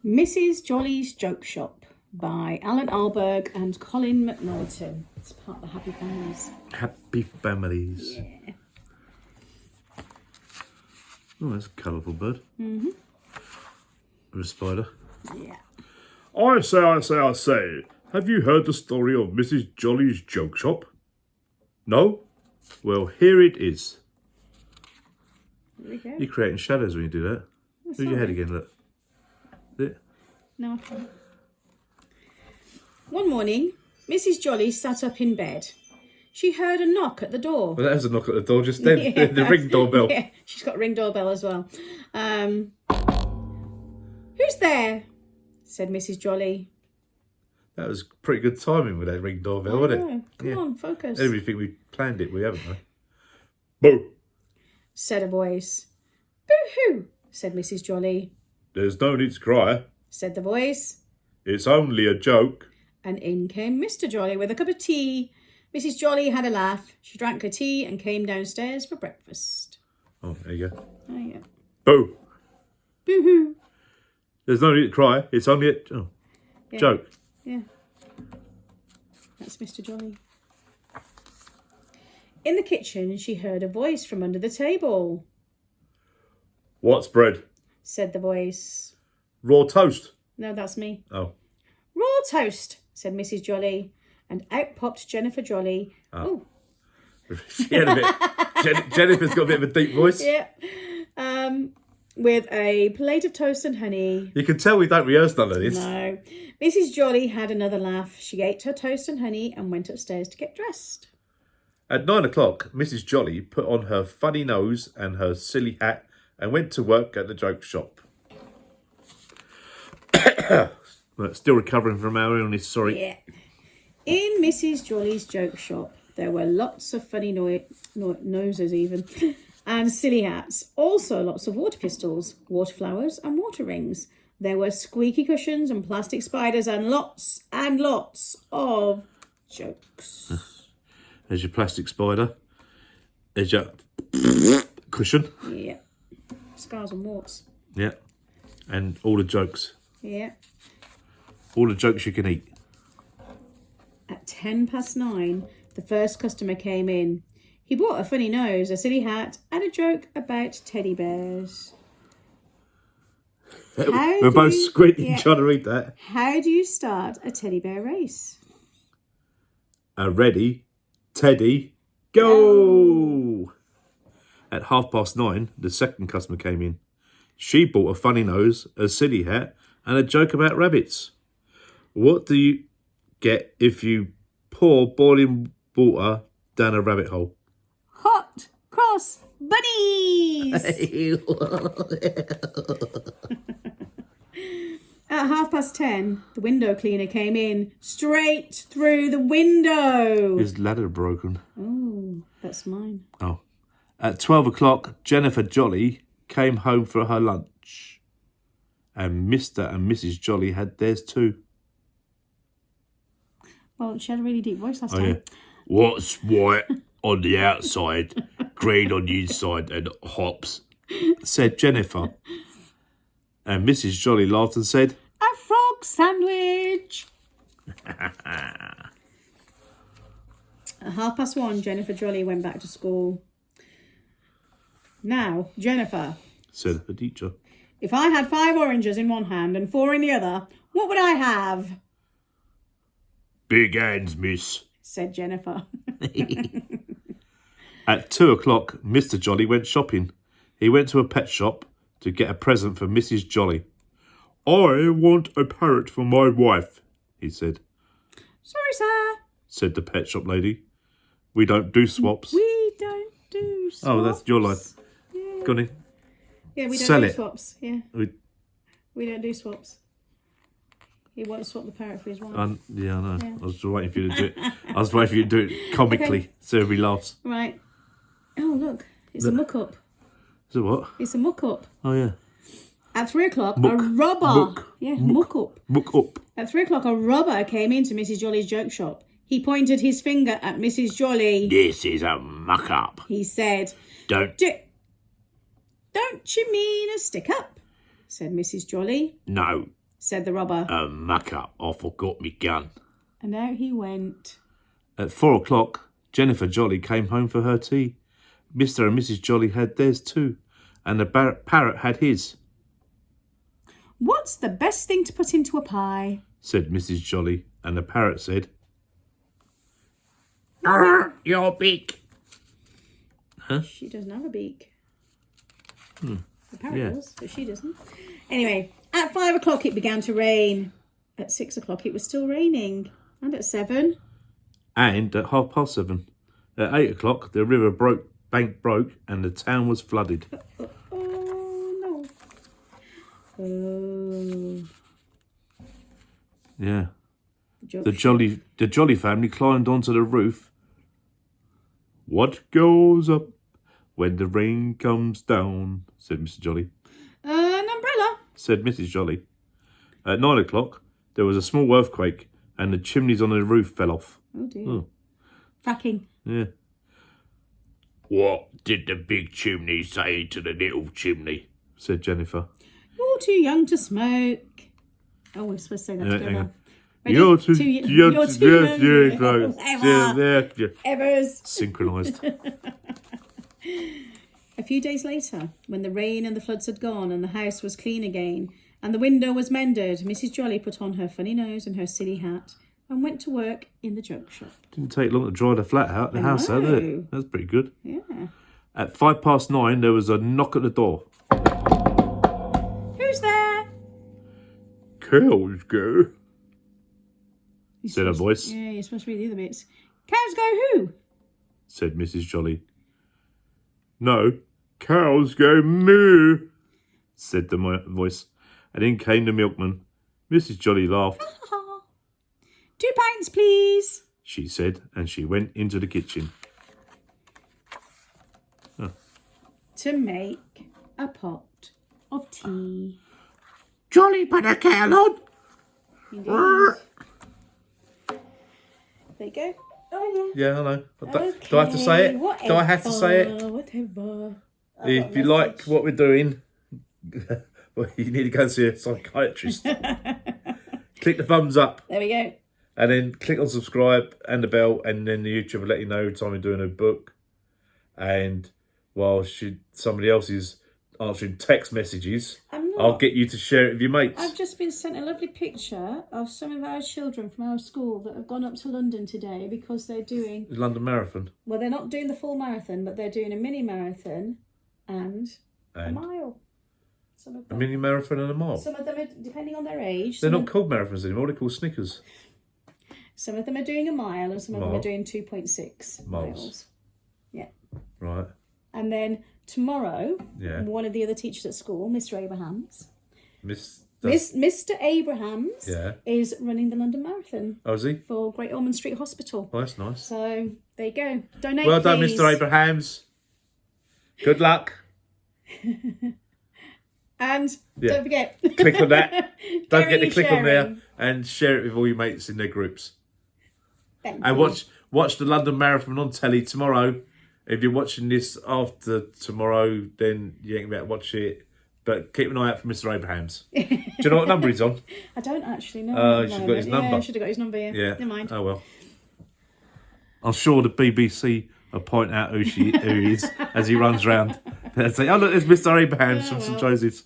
Mrs. Jolly's Joke Shop by Allan Ahlberg and Colin McNaughton. It's part of the Happy Families. Happy Families. Yeah. Oh, that's a colourful bird. Mm-hmm. With a spider. Yeah. I say. Have you heard the story of Mrs. Jolly's Joke Shop? No? Well, here it is. There we go. You're creating shadows when you do that. Move your head again, look. Is it? No, I can't. One morning, Mrs. Jolly sat up in bed. She heard a knock at the door. Well, that was a knock at the door just then. Yeah. The ring doorbell. Yeah, she's got a ring doorbell as well. Who's there? Said Mrs. Jolly. That was pretty good timing with that ring doorbell, wasn't it? Come on, focus. Everything we planned it, we haven't, we? Boo! Said a voice. Boo-hoo, said Mrs. Jolly. There's no need to cry. Said the voice. It's only a joke. And in came Mr. Jolly with a cup of tea. Mrs. Jolly had a laugh. She drank her tea and came downstairs for breakfast. Oh, there you go. There you go. Boo! Boo-hoo. There's no need to cry. It's only a joke. Yeah. That's Mr. Jolly. In the kitchen, she heard a voice from under the table. What's bread? Said the voice. Raw toast. No, that's me. Oh. Raw toast, said Mrs. Jolly. And out popped Jennifer Jolly. Oh. She had a bit... Jennifer's got a bit of a deep voice. Yeah. With a plate of toast and honey. You can tell we don't rehearse none of this. No. Mrs. Jolly had another laugh. She ate her toast and honey and went upstairs to get dressed. At 9 o'clock, Mrs. Jolly put on her funny nose and her silly hat and went to work at the joke shop. Still recovering from our illness, sorry. Yeah. In Mrs. Jolly's joke shop, there were lots of funny noses even, and silly hats. Also lots of water pistols, water flowers and water rings. There were squeaky cushions and plastic spiders and lots of jokes. There's your plastic spider. There's your cushion. Yeah. Scars and warts. Yeah. And all the jokes. Yeah. All the jokes you can eat. At 9:10, the first customer came in. He bought a funny nose, a silly hat, and a joke about teddy bears. We're both squinting trying to read that. How do you start a teddy bear race? Ready, Teddy, go! At 9:30, the second customer came in. She bought a funny nose, a silly hat, and a joke about rabbits. What do you get if you pour boiling water down a rabbit hole? Hot cross bunnies! At 10:30, the window cleaner came in straight through the window. His ladder broken. Oh, that's mine. Oh. At 12 o'clock, Jennifer Jolly came home for her lunch. And Mr. and Mrs. Jolly had theirs too. Well, she had a really deep voice last Oh, time. yeah. What's white on the outside, green on the inside, and hops? Said Jennifer. And Mrs. Jolly laughed and said, A frog sandwich. At 1:30, Jennifer Jolly went back to school. Now, Jennifer, said her teacher. If I had 5 oranges in one hand and 4 in the other, what would I have? Big hands, miss, said Jennifer. At 2 o'clock, Mr. Jolly went shopping. He went to a pet shop to get a present for Mrs. Jolly. I want a parrot for my wife, he said. Sorry, sir, said the pet shop lady. We don't do swaps. We don't do swaps. Oh, that's your line. Yeah. Got it? Yeah, we don't Sell do it. swaps. Yeah, we don't do swaps. He won't swap the parrot for his wife. Yeah, I know. Yeah. I was just waiting for you to do it. I was waiting for you to do it comically, Okay. so everybody laughs. Right. Oh, look. It's a muck-up. Is it what? It's a muck-up. Oh, yeah. At 3 o'clock, Muck. a robber... Muck. Yeah, muck-up. Muck up. At 3 o'clock, a robber came into Mrs. Jolly's joke shop. He pointed his finger at Mrs. Jolly. This is a muck-up. He said, Don't Don't you mean a stick-up? Said Mrs. Jolly. No, said the robber. Muck up, I forgot me gun. And out he went. At 4 o'clock, Jennifer Jolly came home for her tea. Mr. and Mrs. Jolly had theirs too, and the parrot had his. What's the best thing to put into a pie? Said Mrs. Jolly, and the parrot said, your beak. Huh? She doesn't have a beak. The parrot does, but she doesn't. Anyway, at 5 o'clock it began to rain. At 6 o'clock it was still raining. And at 7. And at 7:30. At 8 o'clock, the river bank broke, and the town was flooded. Oh, no. Oh. Yeah. The Jolly family climbed onto the roof. What goes up when the rain comes down? Said Mr. Jolly. An umbrella, said Mrs. Jolly. At 9 o'clock, there was a small earthquake, and the chimneys on the roof fell off. Oh dear. Fracking. Yeah. What did the big chimney say to the little chimney? Said Jennifer. You're too young to smoke. Oh, we're supposed to say that together. Ready? You're too young. Evers. Synchronised. A few days later, when the rain and the floods had gone and the house was clean again and the window was mended, Mrs. Jolly put on her funny nose and her silly hat and went to work in the joke shop. Didn't take long to dry the house out, did it? That's pretty good. Yeah. At 9:05, there was a knock at the door. Who's there? Cows go, said a voice. Yeah, you're supposed to read the other bits. Cows go who? Said Mrs. Jolly. No, cows go moo, said the voice. And in came the milkman. Mrs. Jolly laughed. 2 pints, please, she said, and she went into the kitchen. to make a pot of tea. Jolly put a kettle on. Indeed. There you go. Oh, yeah. Yeah, I know. Do I have to say it? Whatever, Do I have to say it? Whatever. If you like what we're doing, well, you need to go and see a psychiatrist. Click the thumbs up. There we go. And then click on subscribe and the bell, and then the YouTube will let you know every time we're doing a book. And while somebody else is answering text messages, I'll get you to share it with your mates. I've just been sent a lovely picture of some of our children from our school that have gone up to London today because they're doing... The London Marathon. Well, they're not doing the full marathon, but they're doing a mini marathon and a mile. Some of them. A mini marathon and a mile? Some of them, are, depending on their age... They're not called marathons anymore, they're called Snickers. Some of them are doing a mile and some of them are doing 2.6 miles. Yeah. Right. And then tomorrow, one of the other teachers at school, Mr. Abrahams, Mr. Abrahams is running the London Marathon. Oh, is he? For Great Ormond Street Hospital. Oh, that's nice. So, there you go. Donate, well done, please. Mr. Abrahams. Good luck. And don't forget. Click on that. Don't forget to click sharing. on there and share it with all your mates in their groups. Thank and you. watch the London Marathon on telly tomorrow. If you're watching this after tomorrow, then you ain't going to watch it. But keep an eye out for Mr. Abrahams. Do you know what number he's on? I don't actually know. You should have got his number. Yeah, I should have got his number, yeah. Never mind. Oh, well. I'm sure the BBC will point out who he is as he runs round. They'll say, oh, look, there's Mr. Abrahams from St. Joseph's.